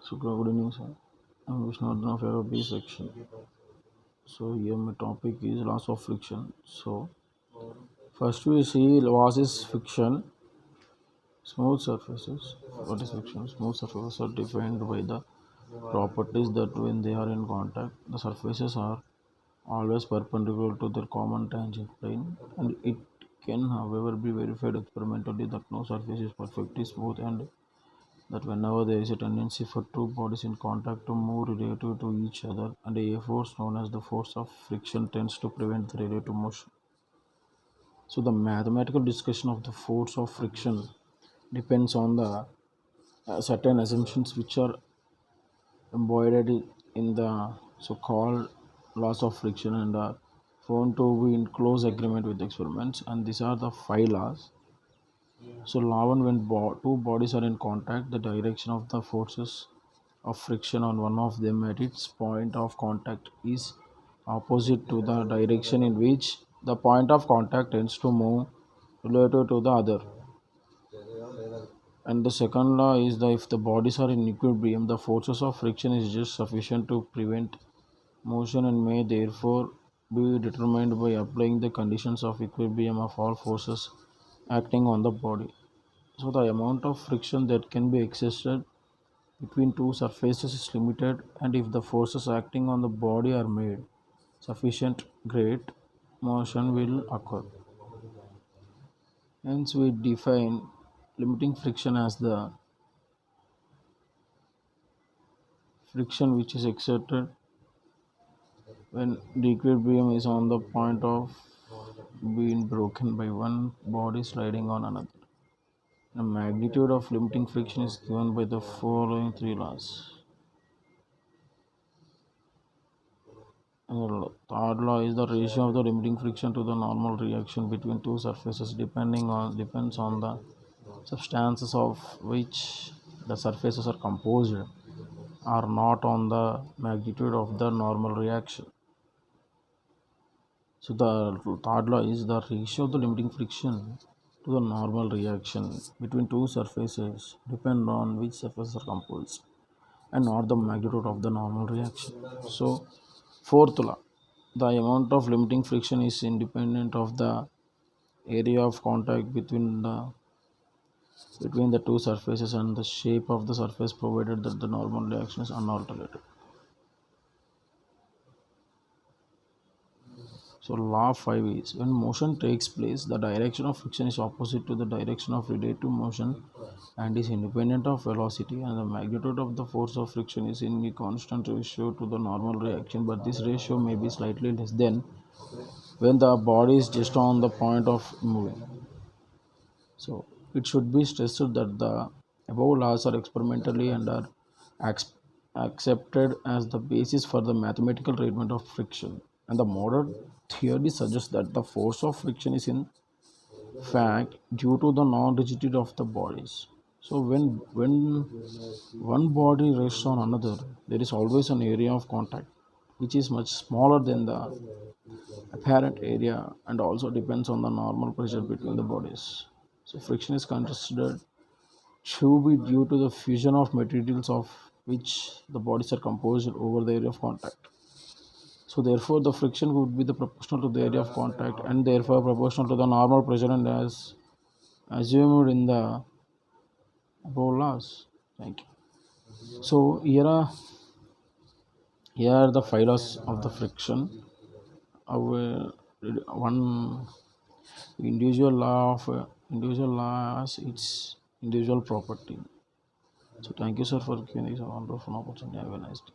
So good evening, sir. I'm Vishnuvardhan of Aero B section. So here my topic is laws of friction. So first we see what is friction. Smooth surfaces. What is friction? Smooth surfaces are defined by the properties that when they are in contact, the surfaces are always perpendicular to their common tangent plane, and it can, however, be verified experimentally that no surface is perfectly smooth and that whenever there is a tendency for two bodies in contact to move relative to each other, and a force known as the force of friction tends to prevent the relative motion. So the mathematical discussion of the force of friction depends on the certain assumptions which are embodied in the so-called laws of friction and are found to be in close agreement with experiments, and these are the five laws. So law one, when two bodies are in contact, the direction of the forces of friction on one of them at its point of contact is opposite to the direction in which the point of contact tends to move relative to the other. And the second law is that if the bodies are in equilibrium, the forces of friction is just sufficient to prevent motion and may therefore be determined by applying the conditions of equilibrium of all forces acting on the body. So the amount of friction that can be exerted between two surfaces is limited, and if the forces acting on the body are made sufficient, great motion will occur. Hence, we define limiting friction as the friction which is exerted when the equilibrium is on the point of being broken by one body sliding on another. The magnitude of limiting friction is given by the following three laws. And the third law is the ratio of the limiting friction to the normal reaction between two surfaces depends on the substances of which the surfaces are composed are not on the magnitude of the normal reaction. So the third law is the ratio of the limiting friction to the normal reaction between two surfaces depend on which surfaces are composed and not the magnitude of the normal reaction. So fourth law, the amount of limiting friction is independent of the area of contact between the two surfaces and the shape of the surface provided that the normal reaction is unaltered. So law 5 is when motion takes place, the direction of friction is opposite to the direction of relative motion and is independent of velocity, and the magnitude of the force of friction is in a constant ratio to the normal reaction, but this ratio may be slightly less than when the body is just on the point of moving. So it should be stressed that the above laws are experimentally and are ac- accepted as the basis for the mathematical treatment of friction. And the modern theory suggests that the force of friction is in fact due to the non-rigidity of the bodies. So when one body rests on another, there is always an area of contact which is much smaller than the apparent area and also depends on the normal pressure between the bodies. So friction is considered to be due to the fusion of materials of which the bodies are composed over the area of contact. So therefore the friction would be the proportional to the area of contact and therefore proportional to the normal pressure and as assumed in the above laws. Thank you. So here are the five laws of the friction. Our one individual laws its individual property. So thank you, sir, for giving this wonderful opportunity. Have a nice day.